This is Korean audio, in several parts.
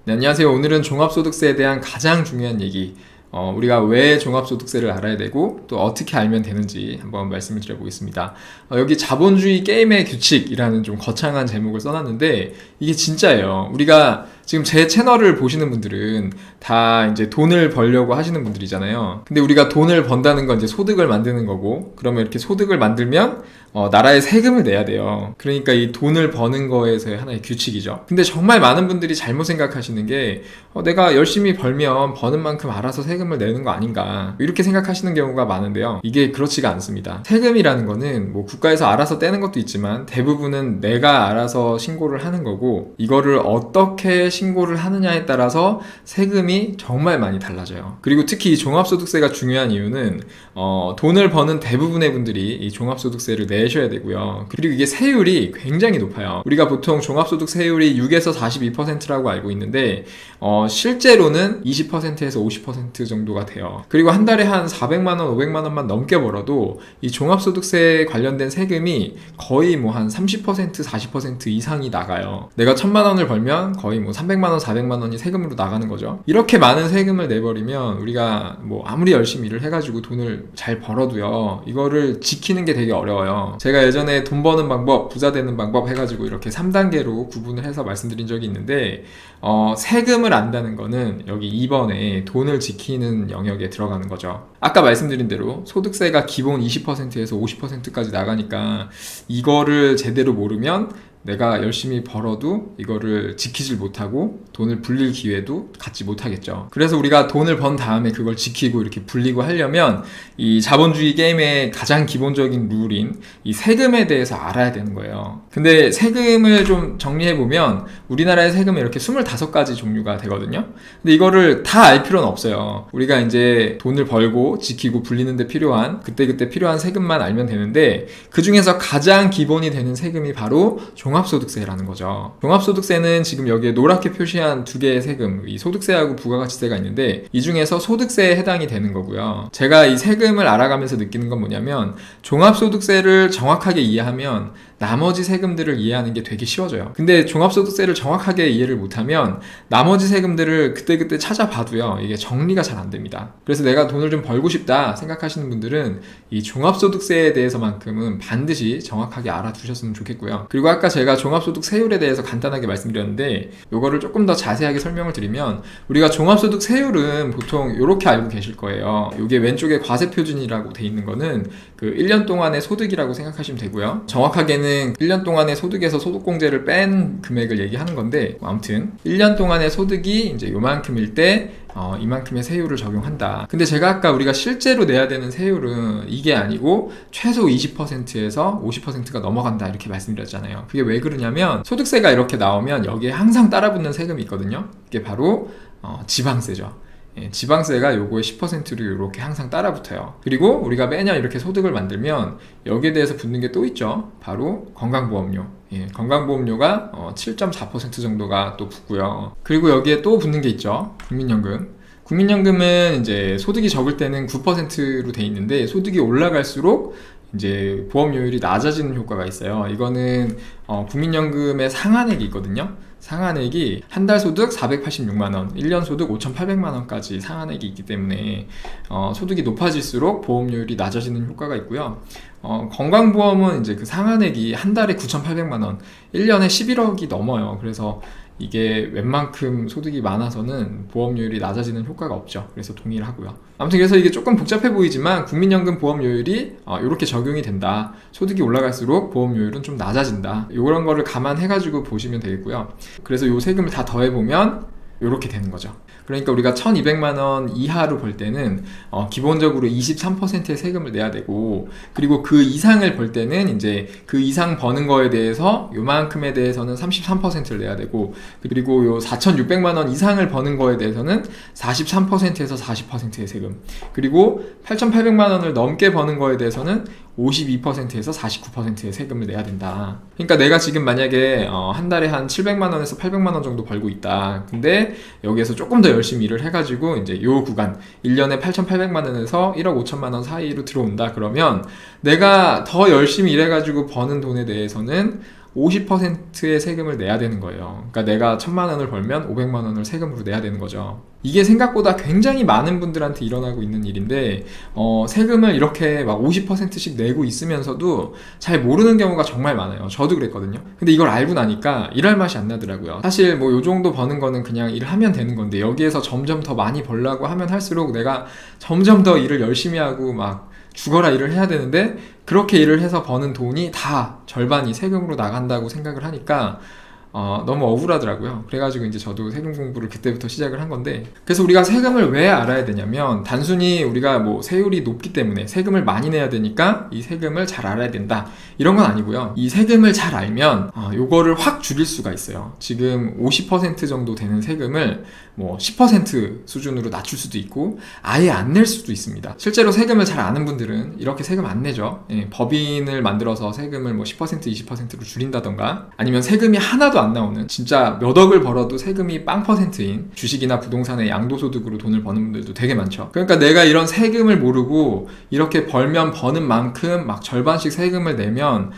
네, 안녕하세요. 오늘은 종합소득세에 대한 가장 중요한 얘기, 우리가 왜 종합소득세를 알아야 되고 또 어떻게 알면 되는지 한번 말씀을 드려보겠습니다. 여기 자본주의 게임의 규칙이라는 좀 거창한 제목을 써놨는데 이게 진짜예요. 우리가 지금 제 채널을 보시는 분들은 다 이제 돈을 벌려고 하시는 분들이잖아요. 근데 우리가 돈을 번다는 건 이제 소득을 만드는 거고, 그러면 이렇게 소득을 만들면 나라에 세금을 내야 돼요. 그러니까 이 돈을 버는 거에서의 하나의 규칙이죠. 근데 정말 많은 분들이 잘못 생각하시는 게 내가 열심히 벌면 버는 만큼 알아서 세금을 내는 거 아닌가, 이렇게 생각하시는 경우가 많은데요. 이게 그렇지가 않습니다. 세금이라는 거는 뭐 국가에서 알아서 떼는 것도 있지만 대부분은 내가 알아서 신고를 하는 거고, 이거를 어떻게 신고를 하느냐에 따라서 세금이 정말 많이 달라져요. 그리고 특히 이 종합소득세가 중요한 이유는 돈을 버는 대부분의 분들이 이 종합소득세를 내셔야 되고요. 그리고 이게 세율이 굉장히 높아요. 우리가 보통 종합소득 세율이 6에서 42%라고 알고 있는데 실제로는 20%에서 50% 정도가 돼요. 그리고 한 달에 한 400만 원, 500만 원만 넘게 벌어도 이 종합소득세 관련된 세금이 거의 뭐 한 30%, 40% 이상이 나가요. 내가 1000만 원을 벌면 거의 뭐 300만 원, 400만 원이 세금으로 나가는 거죠. 이렇게 많은 세금을 내버리면 우리가 뭐 아무리 열심히 일을 해가지고 돈을 잘 벌어도요, 이거를 지키는 게 되게 어려워요. 제가 예전에 돈 버는 방법, 부자 되는 방법 해가지고 이렇게 3단계로 구분을 해서 말씀드린 적이 있는데 세금을 안다는 거는 여기 2번에 돈을 지키는 영역에 들어가는 거죠. 아까 말씀드린 대로 소득세가 기본 20%에서 50%까지 나가니까 이거를 제대로 모르면 내가 열심히 벌어도 이거를 지키질 못하고 돈을 불릴 기회도 갖지 못하겠죠. 그래서 우리가 돈을 번 다음에 그걸 지키고 이렇게 불리고 하려면 이 자본주의 게임의 가장 기본적인 룰인 이 세금에 대해서 알아야 되는 거예요. 근데 세금을 좀 정리해보면 우리나라의 세금은 이렇게 25가지 종류가 되거든요. 근데 이거를 다 알 필요는 없어요. 우리가 이제 돈을 벌고 지키고 불리는 데 필요한 그때그때 필요한 세금만 알면 되는데, 그 중에서 가장 기본이 되는 세금이 바로 종합소득세라는 거죠. 종합소득세는 지금 여기에 노랗게 표시한 두 개의 세금, 이 소득세하고 부가가치세가 있는데 이 중에서 소득세에 해당이 되는 거고요. 제가 이 세금을 알아가면서 느끼는 건 뭐냐면, 종합소득세를 정확하게 이해하면 나머지 세금들을 이해하는 게 되게 쉬워져요. 근데 종합소득세를 정확하게 이해를 못하면 나머지 세금들을 그때그때 찾아봐도요, 이게 정리가 잘 안 됩니다. 그래서 내가 돈을 좀 벌고 싶다 생각하시는 분들은 이 종합소득세에 대해서만큼은 반드시 정확하게 알아두셨으면 좋겠고요. 그리고 아까 제가 종합소득 세율에 대해서 간단하게 말씀드렸는데, 이거를 조금 더 자세하게 설명을 드리면, 우리가 종합소득 세율은 보통 이렇게 알고 계실 거예요. 이게 왼쪽에 과세표준이라고 돼 있는 거는 그 1년 동안의 소득이라고 생각하시면 되고요. 정확하게는 1년 동안의 소득에서 소득공제를 뺀 금액을 얘기하는 건데, 아무튼 1년 동안의 소득이 이제 요만큼일 때 이만큼의 세율을 적용한다. 근데 제가 아까 우리가 실제로 내야 되는 세율은 이게 아니고 최소 20%에서 50%가 넘어간다 이렇게 말씀드렸잖아요. 그게 왜 그러냐면, 소득세가 이렇게 나오면 여기에 항상 따라붙는 세금이 있거든요. 이게 바로 지방세죠. 지방세가 요거의 10%로 이렇게 항상 따라붙어요. 그리고 우리가 매년 이렇게 소득을 만들면 여기에 대해서 붙는 게 또 있죠. 바로 건강보험료. 건강보험료가 7.4% 정도가 또 붙고요. 그리고 여기에 또 붙는 게 있죠. 국민연금. 국민연금은 이제 소득이 적을 때는 9%로 돼 있는데, 소득이 올라갈수록 이제 보험료율이 낮아지는 효과가 있어요. 이거는 국민연금의 상한액이 있거든요. 상한액이 한 달 소득 486만원, 1년 소득 5,800만원까지 상한액이 있기 때문에 소득이 높아질수록 보험료율이 낮아지는 효과가 있고요. 건강보험은 이제 그 상한액이 한 달에 9,800만원, 1년에 11억이 넘어요. 그래서 이게 웬만큼 소득이 많아서는 보험료율이 낮아지는 효과가 없죠. 그래서 동일하고요. 아무튼 그래서 이게 조금 복잡해 보이지만 국민연금 보험료율이 이렇게 적용이 된다. 소득이 올라갈수록 보험료율은 좀 낮아진다. 이런 거를 감안해가지고 보시면 되겠고요. 그래서 이 세금을 다 더해보면 이렇게 되는 거죠. 그러니까 우리가 1200만원 이하로 벌 때는 기본적으로 23%의 세금을 내야 되고, 그리고 그 이상을 벌 때는 이제 그 이상 버는 거에 대해서 요만큼에 대해서는 33%를 내야 되고, 그리고 요 4600만원 이상을 버는 거에 대해서는 43%에서 40%의 세금, 그리고 8800만원을 넘게 버는 거에 대해서는 52%에서 49%의 세금을 내야 된다. 그러니까 내가 지금 만약에 한 달에 한 700만원에서 800만원 정도 벌고 있다. 근데 여기에서 조금 더 열심히 일을 해가지고 이제 요 구간 1년에 8,800만원에서 1억 5천만원 사이로 들어온다. 그러면 내가 더 열심히 일해가지고 버는 돈에 대해서는 50%의 세금을 내야 되는 거예요. 그러니까 내가 1,000만 원을 벌면 500만 원을 세금으로 내야 되는 거죠. 이게 생각보다 굉장히 많은 분들한테 일어나고 있는 일인데 세금을 이렇게 막 50%씩 내고 있으면서도 잘 모르는 경우가 정말 많아요. 저도 그랬거든요. 근데 이걸 알고 나니까 일할 맛이 안 나더라고요. 사실 뭐 요 정도 버는 거는 그냥 일하면 되는 건데 여기에서 점점 더 많이 벌려고 하면 할수록 내가 점점 더 일을 열심히 하고 막 죽어라 일을 해야 되는데 그렇게 일을 해서 버는 돈이 다 절반이 세금으로 나간다고 생각을 하니까 너무 억울하더라고요. 그래가지고 이제 저도 세금 공부를 그때부터 시작을 한 건데, 그래서 우리가 세금을 왜 알아야 되냐면 단순히 우리가 뭐 세율이 높기 때문에 세금을 많이 내야 되니까 이 세금을 잘 알아야 된다 이런 건 아니고요. 이 세금을 잘 알면 요거를 확 줄일 수가 있어요. 지금 50% 정도 되는 세금을 뭐 10% 수준으로 낮출 수도 있고 아예 안 낼 수도 있습니다. 실제로 세금을 잘 아는 분들은 이렇게 세금 안 내죠. 법인을 만들어서 세금을 뭐 10% 20%로 줄인다던가, 아니면 세금이 하나도 안 나오는, 진짜 몇 억을 벌어도 세금이 빵 퍼센트인 주식이나 부동산의 양도소득으로 돈을 버는 분들도 되게 많죠. 그러니까 내가 이런 세금을 모르고 이렇게 벌면 버는 만큼 막 절반씩 세금을 내면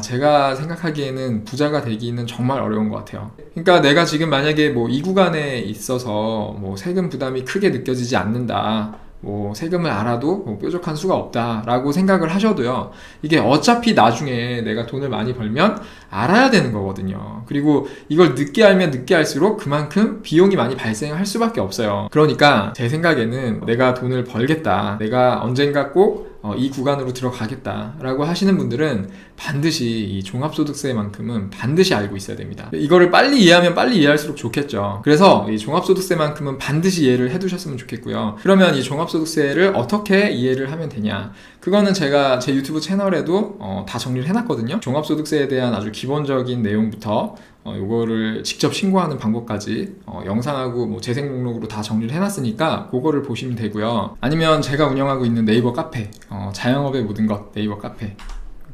제가 생각하기에는 부자가 되기는 정말 어려운 것 같아요. 그러니까 내가 지금 만약에 뭐 이 구간에 있어서 뭐 세금 부담이 크게 느껴지지 않는다, 뭐 세금을 알아도 뭐 뾰족한 수가 없다 라고 생각을 하셔도요, 이게 어차피 나중에 내가 돈을 많이 벌면 알아야 되는 거거든요. 그리고 이걸 늦게 알면 늦게 알수록 그만큼 비용이 많이 발생할 수밖에 없어요. 그러니까 제 생각에는 내가 돈을 벌겠다, 내가 언젠가 꼭 이 구간으로 들어가겠다 라고 하시는 분들은 반드시 이 종합소득세만큼은 반드시 알고 있어야 됩니다. 이거를 빨리 이해하면 빨리 이해할수록 좋겠죠. 그래서 이 종합소득세만큼은 반드시 이해를 해두셨으면 좋겠고요. 그러면 이 종합소득세를 어떻게 이해를 하면 되냐, 그거는 제가 제 유튜브 채널에도 다 정리를 해놨거든요. 종합소득세에 대한 아주 기본적인 내용부터 요거를 직접 신고하는 방법까지 영상하고 뭐 재생 목록으로 다 정리를 해놨으니까 그거를 보시면 되고요. 아니면 제가 운영하고 있는 네이버 카페, 자영업의 모든 것 네이버 카페,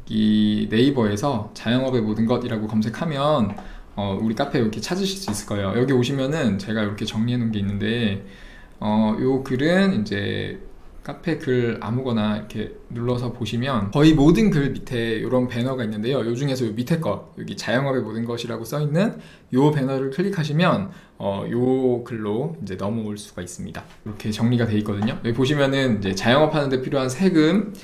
이 네이버에서 자영업의 모든 것이라고 검색하면 우리 카페 이렇게 찾으실 수 있을 거예요. 여기 오시면은 제가 이렇게 정리해 놓은 게 있는데 요 글은 이제 카페 글 아무거나 이렇게 눌러서 보시면 거의 모든 글 밑에 이런 배너가 있는데요. 요 중에서 요 밑에 거, 여기 자영업의 모든 것이라고 써있는 요 배너를 클릭하시면 요 글로 이제 넘어올 수가 있습니다. 이렇게 정리가 돼 있거든요. 여기 보시면은 이제 자영업 하는데 필요한 세금,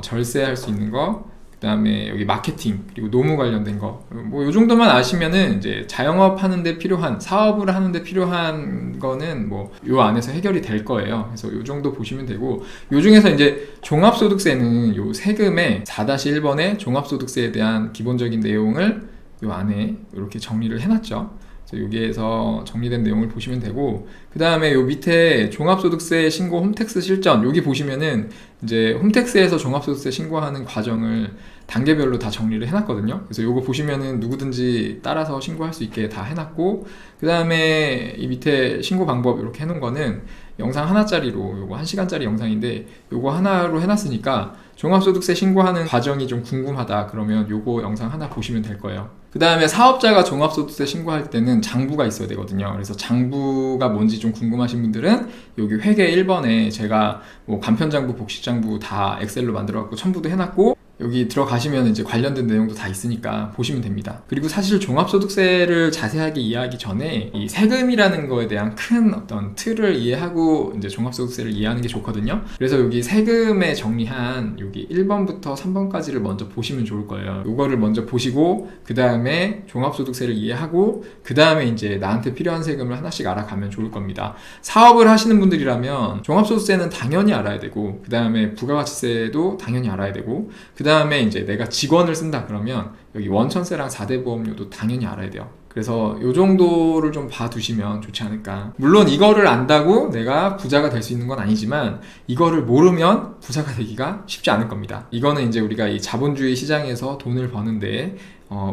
절세할 수 있는 거, 그 다음에 여기 마케팅, 그리고 노무 관련된 거, 뭐 요 정도만 아시면은 이제 자영업 하는데 필요한, 사업을 하는데 필요한 거는 뭐 요 안에서 해결이 될 거예요. 그래서 요 정도 보시면 되고, 요 중에서 이제 종합소득세는 요 세금의 4-1번의 종합소득세에 대한 기본적인 내용을 요 안에 이렇게 정리를 해놨죠. 여기에서 정리된 내용을 보시면 되고, 그 다음에 요 밑에 종합소득세 신고 홈택스 실전, 여기 보시면은 이제 홈택스에서 종합소득세 신고하는 과정을 단계별로 다 정리를 해놨거든요. 그래서 요거 보시면은 누구든지 따라서 신고할 수 있게 다 해놨고, 그 다음에 이 밑에 신고 방법 이렇게 해놓은 거는 영상 하나짜리로, 요거 1시간짜리 영상인데 요거 하나로 해놨으니까 종합소득세 신고하는 과정이 좀 궁금하다 그러면 요거 영상 하나 보시면 될 거예요. 그 다음에 사업자가 종합소득세 신고할 때는 장부가 있어야 되거든요. 그래서 장부가 뭔지 좀 궁금하신 분들은 여기 회계 1번에 제가 뭐 간편장부, 복식장부 다 엑셀로 만들어갖고 첨부도 해놨고, 여기 들어가시면 이제 관련된 내용도 다 있으니까 보시면 됩니다. 그리고 사실 종합소득세를 자세하게 이해하기 전에 이 세금이라는 거에 대한 큰 어떤 틀을 이해하고 이제 종합소득세를 이해하는 게 좋거든요. 그래서 여기 세금에 정리한 여기 1번부터 3번까지를 먼저 보시면 좋을 거예요. 이거를 먼저 보시고 그 다음에 종합소득세를 이해하고 그 다음에 이제 나한테 필요한 세금을 하나씩 알아가면 좋을 겁니다. 사업을 하시는 분들이라면 종합소득세는 당연히 알아야 되고, 그 다음에 부가가치세도 당연히 알아야 되고, 그 다음에 이제 내가 직원을 쓴다 그러면 여기 원천세랑 4대 보험료도 당연히 알아야 돼요. 그래서 요 정도를 좀 봐두시면 좋지 않을까. 물론 이거를 안다고 내가 부자가 될 수 있는 건 아니지만 이거를 모르면 부자가 되기가 쉽지 않을 겁니다. 이거는 이제 우리가 이 자본주의 시장에서 돈을 버는데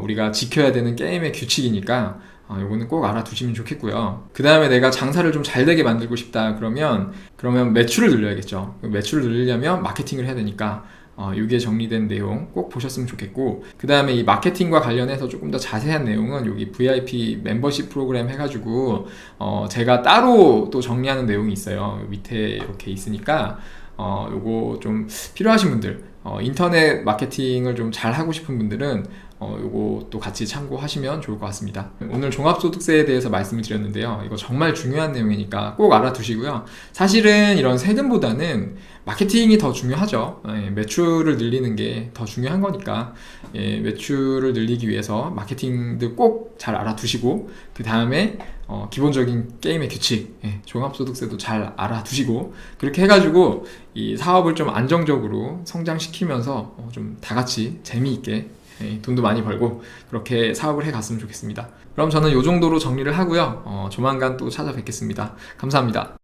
우리가 지켜야 되는 게임의 규칙이니까 요거는 꼭 알아두시면 좋겠고요. 그 다음에 내가 장사를 좀 잘 되게 만들고 싶다 그러면 매출을 늘려야겠죠. 매출을 늘리려면 마케팅을 해야 되니까 여기에 정리된 내용 꼭 보셨으면 좋겠고, 그 다음에 이 마케팅과 관련해서 조금 더 자세한 내용은 여기 VIP 멤버십 프로그램 해가지고 제가 따로 또 정리하는 내용이 있어요. 밑에 이렇게 있으니까 요거 좀 필요하신 분들, 인터넷 마케팅을 좀 잘 하고 싶은 분들은 요것도 같이 참고하시면 좋을 것 같습니다. 오늘 종합소득세에 대해서 말씀을 드렸는데요. 이거 정말 중요한 내용이니까 꼭 알아두시고요. 사실은 이런 세금보다는 마케팅이 더 중요하죠. 매출을 늘리는 게 더 중요한 거니까 매출을 늘리기 위해서 마케팅도 꼭 잘 알아두시고, 그 다음에 기본적인 게임의 규칙, 종합소득세도 잘 알아두시고, 그렇게 해가지고 이 사업을 좀 안정적으로 성장시키면서 좀 다 같이 재미있게 돈도 많이 벌고 그렇게 사업을 해갔으면 좋겠습니다. 그럼 저는 이 정도로 정리를 하고요. 조만간 또 찾아뵙겠습니다. 감사합니다.